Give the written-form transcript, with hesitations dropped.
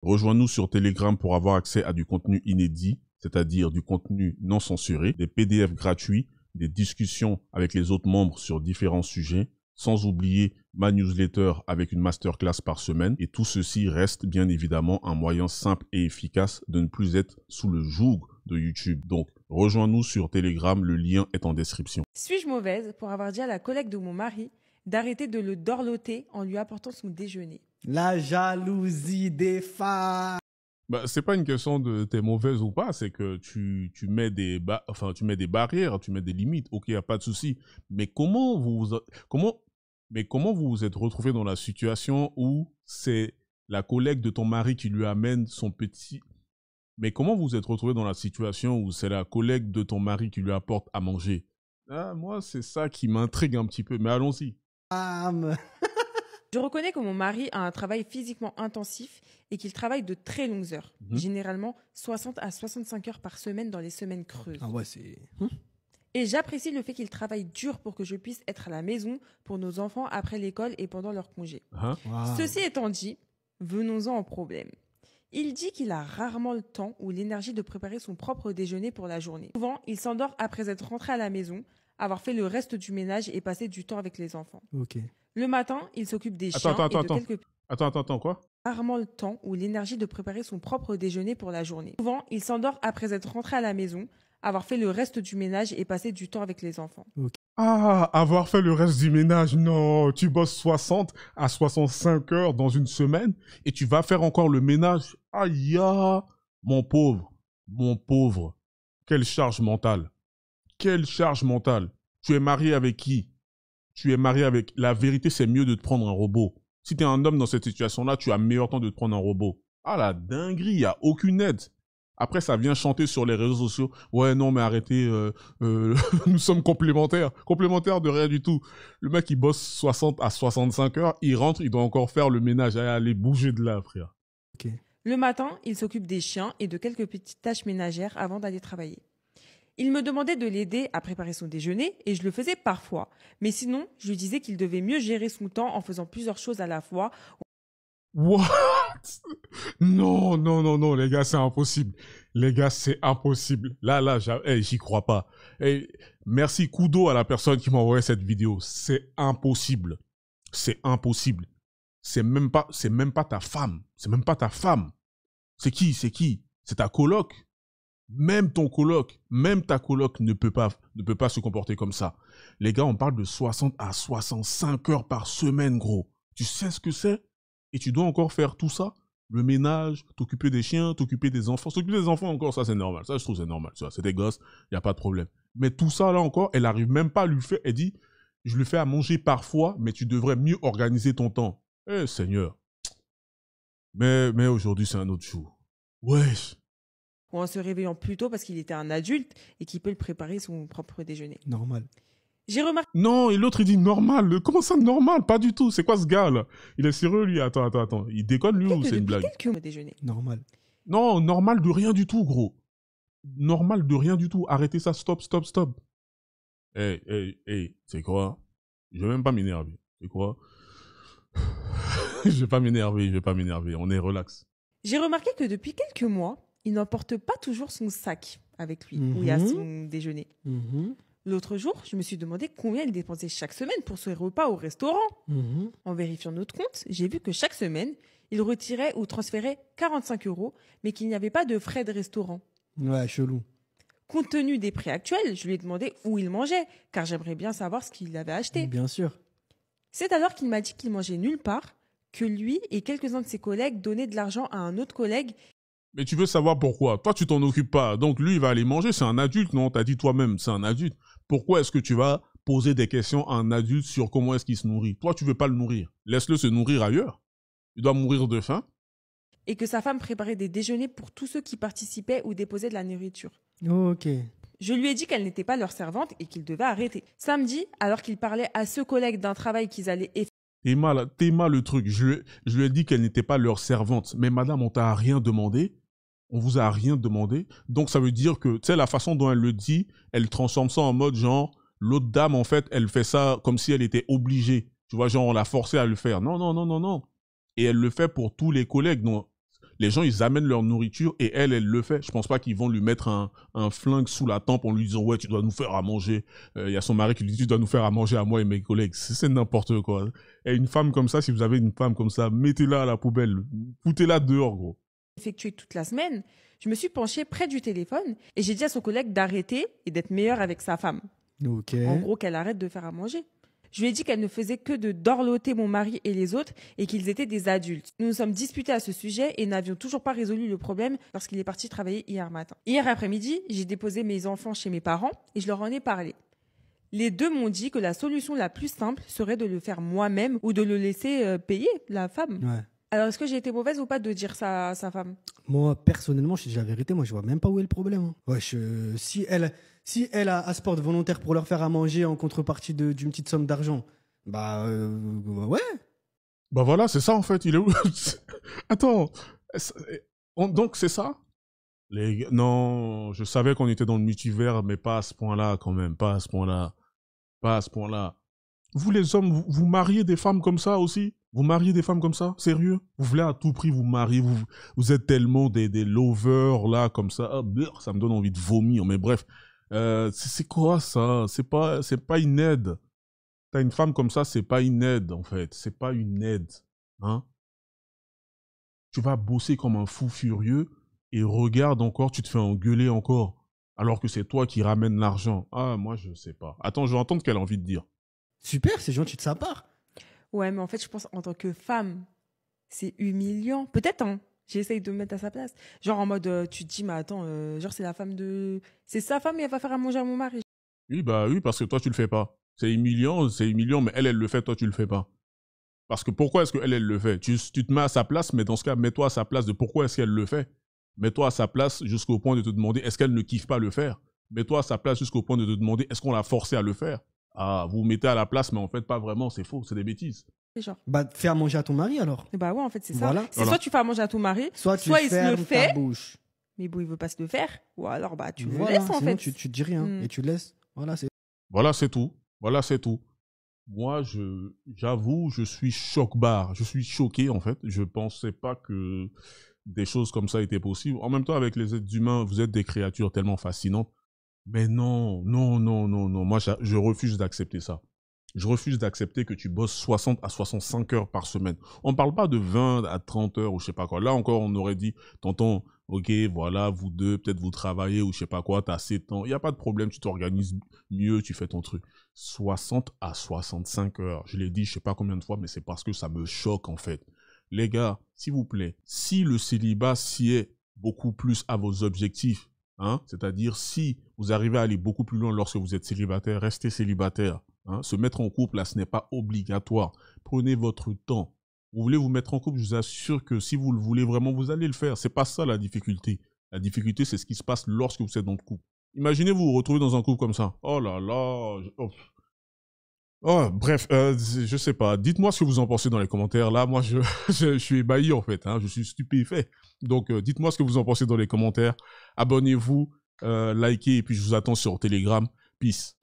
Rejoins-nous sur Telegram pour avoir accès à du contenu inédit, c'est-à-dire du contenu non censuré, des PDF gratuits, des discussions avec les autres membres sur différents sujets, sans oublier ma newsletter avec une masterclass par semaine. Et tout ceci reste bien évidemment un moyen simple et efficace de ne plus être sous le joug de YouTube. Donc, rejoins-nous sur Telegram, le lien est en description. Suis-je mauvaise pour avoir dit à la collègue de mon mari d'arrêter de le dorloter en lui apportant son déjeuner? La jalousie des femmes. Bah, c'est pas une question de t'es mauvaise ou pas, c'est que tu mets des barrières, tu mets des limites. Ok, y a pas de souci. Mais comment vous vous êtes retrouvé dans la situation où c'est la collègue de ton mari qui lui amène son petit... Mais comment vous vous êtes retrouvé dans la situation où c'est la collègue de ton mari qui lui apporte à manger? Ah, moi, c'est ça qui m'intrigue un petit peu. Mais allons-y. Je reconnais que mon mari a un travail physiquement intensif et qu'il travaille de très longues heures, généralement 60 à 65 heures par semaine dans les semaines creuses. Ah ouais, c'est... Et j'apprécie le fait qu'il travaille dur pour que je puisse être à la maison pour nos enfants après l'école et pendant leur congé. Wow. Ceci étant dit, venons-en au problème. Il dit qu'il a rarement le temps ou l'énergie de préparer son propre déjeuner pour la journée. Souvent, il s'endort après être rentré à la maison, avoir fait le reste du ménage et passer du temps avec les enfants. Ok. Le matin, il s'occupe des chiens et de quelques... Attends, quoi? Rarement le temps ou l'énergie de préparer son propre déjeuner pour la journée. Souvent, il s'endort après être rentré à la maison, avoir fait le reste du ménage et passer du temps avec les enfants. Ok. Ah, avoir fait le reste du ménage, non, tu bosses 60 à 65 heures dans une semaine et tu vas faire encore le ménage. Aïe, mon pauvre, quelle charge mentale, quelle charge mentale. Tu es marié avec qui? Tu es marié avec... La vérité, c'est mieux de te prendre un robot. Si tu es un homme dans cette situation-là, tu as meilleur temps de te prendre un robot. Ah, la dinguerie, il n'y a aucune aide. Après, ça vient chanter sur les réseaux sociaux. Ouais, non, mais arrêtez, nous sommes complémentaires. Complémentaires de rien du tout. Le mec, il bosse 60 à 65 heures, il rentre, il doit encore faire le ménage. Allez, bouger de là, frère. Ok. Le matin, il s'occupe des chiens et de quelques petites tâches ménagères avant d'aller travailler. Il me demandait de l'aider à préparer son déjeuner et je le faisais parfois. Mais sinon, je lui disais qu'il devait mieux gérer son temps en faisant plusieurs choses à la fois. What? Non, les gars, c'est impossible. Les gars, c'est impossible. Là, j'y crois pas. Merci, kudo à la personne qui m'a envoyé cette vidéo. C'est impossible. C'est impossible. C'est même pas ta femme. C'est même pas ta femme. C'est qui? C'est ta coloc. Même ton coloc, même ta coloc ne peut pas se comporter comme ça. Les gars, on parle de 60 à 65 heures par semaine, gros. Tu sais ce que c'est? Et tu dois encore faire tout ça? Le ménage, t'occuper des chiens, t'occuper des enfants. S'occuper des enfants encore, ça c'est normal. Ça, je trouve c'est normal. C'est des gosses, il n'y a pas de problème. Mais tout ça, là encore, elle arrive même pas à lui faire. Elle dit, je le fais à manger parfois, mais tu devrais mieux organiser ton temps. Eh, Seigneur. Mais aujourd'hui, c'est un autre jour. Wesh. Ou en se réveillant plus tôt parce qu'il était un adulte et qu'il peut le préparer son propre déjeuner. Normal. J'ai remarqué... Non, et l'autre il dit normal. Comment ça normal? Pas du tout. C'est quoi ce gars là? Il est sérieux lui? Attends. Il déconne lui ou c'est une blague? Quelques mois déjeuner. Normal. Non, normal de rien du tout, gros. Normal de rien du tout. Arrêtez ça, stop. C'est quoi? Je vais même pas m'énerver. C'est quoi? Je vais pas m'énerver. On est relax. J'ai remarqué que depuis quelques mois, il n'emporte pas toujours son sac avec lui, où il y a son déjeuner. L'autre jour, je me suis demandé combien il dépensait chaque semaine pour ce repas au restaurant. En vérifiant notre compte, j'ai vu que chaque semaine, il retirait ou transférait 45 €, mais qu'il n'y avait pas de frais de restaurant. Ouais, chelou. Compte tenu des prix actuels, je lui ai demandé où il mangeait, car j'aimerais bien savoir ce qu'il avait acheté. Bien sûr. C'est alors qu'il m'a dit qu'il mangeait nulle part, que lui et quelques-uns de ses collègues donnaient de l'argent à un autre collègue. Mais tu veux savoir pourquoi? Toi, tu t'en occupes pas. Donc lui, il va aller manger. C'est un adulte, non? T'as dit toi-même, c'est un adulte. Pourquoi est-ce que tu vas poser des questions à un adulte sur comment est-ce qu'il se nourrit? Toi, tu veux pas le nourrir. Laisse-le se nourrir ailleurs. Il doit mourir de faim. Et que sa femme préparait des déjeuners pour tous ceux qui participaient ou déposaient de la nourriture. Ok. Je lui ai dit qu'elle n'était pas leur servante et qu'il devait arrêter. Samedi, alors qu'il parlait à ce collègue d'un travail qu'ils allaient effectuer. T'es mal le truc. Je lui ai dit qu'elle n'était pas leur servante. Mais madame, on t'a rien demandé. On vous a rien demandé. Donc ça veut dire que, tu sais, la façon dont elle le dit, elle transforme ça en mode genre, l'autre dame, en fait, elle fait ça comme si elle était obligée. Tu vois, genre, on l'a forcée à le faire. Non. Et elle le fait pour tous les collègues. Non. Les gens, ils amènent leur nourriture et elle le fait. Je pense pas qu'ils vont lui mettre un flingue sous la tempe en lui disant « Ouais, tu dois nous faire à manger. » Il y a son mari qui lui dit « Tu dois nous faire à manger à moi et mes collègues. » C'est n'importe quoi. Et une femme comme ça, si vous avez une femme comme ça, mettez-la à la poubelle. Foutez-la dehors, gros. Effectué toute la semaine, je me suis penchée près du téléphone et j'ai dit à son collègue d'arrêter et d'être meilleur avec sa femme. Ok. En gros, qu'elle arrête de faire à manger. Je lui ai dit qu'elle ne faisait que de dorloter mon mari et les autres et qu'ils étaient des adultes. Nous nous sommes disputés à ce sujet et n'avions toujours pas résolu le problème lorsqu'il est parti travailler hier matin. Hier après-midi, j'ai déposé mes enfants chez mes parents et je leur en ai parlé. Les deux m'ont dit que la solution la plus simple serait de le faire moi-même ou de le laisser payer, la femme. Ouais. Alors, est-ce que j'ai été mauvaise ou pas de dire ça à sa femme? Moi, personnellement, je te dis la vérité, moi, je vois même pas où est le problème. Hein. Ouais, si elle a se porte volontaire pour leur faire à manger en contrepartie d'une petite somme d'argent, bah ouais. Bah voilà, c'est ça en fait. Il est où? Attends. Donc c'est ça? Non, je savais qu'on était dans le multivers, mais pas à ce point-là quand même. Pas à ce point-là. Pas à ce point-là. Vous les hommes, vous mariez des femmes comme ça aussi? Vous mariez des femmes comme ça? Sérieux? Vous voulez à tout prix vous marier? Vous êtes tellement des lovers là comme ça. Ah, ça me donne envie de vomir. Mais bref, c'est quoi ça? C'est pas une aide. T'as une femme comme ça, c'est pas une aide en fait. C'est pas une aide, hein? Tu vas bosser comme un fou furieux et regarde encore, tu te fais engueuler encore, alors que c'est toi qui ramène l'argent. Ah, moi je sais pas. Attends, je vais entendre ce qu'elle a envie de dire. Super, c'est gentil de sa part. Ouais, mais en fait, je pense en tant que femme, c'est humiliant. Peut-être, hein. J'essaye de me mettre à sa place. Genre en mode, tu te dis, mais attends, genre c'est la femme de... C'est sa femme et elle va faire à manger à mon mari. Oui, bah oui, parce que toi tu le fais pas. C'est humiliant, mais elle le fait, toi tu le fais pas. Parce que pourquoi est-ce qu'elle le fait? Tu te mets à sa place, mais dans ce cas, mets-toi à sa place de pourquoi est-ce qu'elle le fait. Mets-toi à sa place jusqu'au point de te demander est-ce qu'elle ne kiffe pas le faire. Mets-toi à sa place jusqu'au point de te demander est-ce qu'on l'a forcé à le faire. Ah, vous vous mettez à la place, mais en fait pas vraiment, c'est faux, c'est des bêtises. Genre. Bah, faire manger à ton mari alors. Bah ouais, en fait, c'est ça. Voilà. C'est soit tu fais à manger à ton mari, Soit tu il se le fermes fait, ta bouche. mais bon, il veut pas se le faire. Ou alors, bah, tu le Voilà, laisses en sinon fait. tu te dis rien et tu laisses. Voilà, c'est. Voilà, c'est tout. Voilà, c'est tout. Moi, j'avoue, je suis choc-barre. Je suis choqué, en fait. Je pensais pas que des choses comme ça étaient possibles. En même temps, avec les êtres humains, vous êtes des créatures tellement fascinantes. Mais non, non, non, non, non. Moi, je refuse d'accepter ça. Je refuse d'accepter que tu bosses 60 à 65 heures par semaine. On ne parle pas de 20 à 30 heures ou je sais pas quoi. Là encore, on aurait dit, tonton, ok, voilà, vous deux, peut-être vous travaillez ou je sais pas quoi, t'as 7 ans. Il n'y a pas de problème, tu t'organises mieux, tu fais ton truc. 60 à 65 heures. Je l'ai dit, je sais pas combien de fois, mais c'est parce que ça me choque en fait. Les gars, s'il vous plaît, si le célibat sied beaucoup plus à vos objectifs, hein, c'est-à-dire si vous arrivez à aller beaucoup plus loin lorsque vous êtes célibataire, restez célibataire. Hein, se mettre en couple, là, ce n'est pas obligatoire. Prenez votre temps. Vous voulez vous mettre en couple, je vous assure que si vous le voulez vraiment, vous allez le faire. C'est pas ça la difficulté. La difficulté, c'est ce qui se passe lorsque vous êtes dans le couple. Imaginez vous vous retrouvez dans un couple comme ça. Oh là là. Oh, bref, je sais pas. Dites-moi ce que vous en pensez dans les commentaires. Là, moi, je suis ébahi en fait. Hein, je suis stupéfait. Donc, dites-moi ce que vous en pensez dans les commentaires. Abonnez-vous, likez et puis je vous attends sur Telegram. Peace.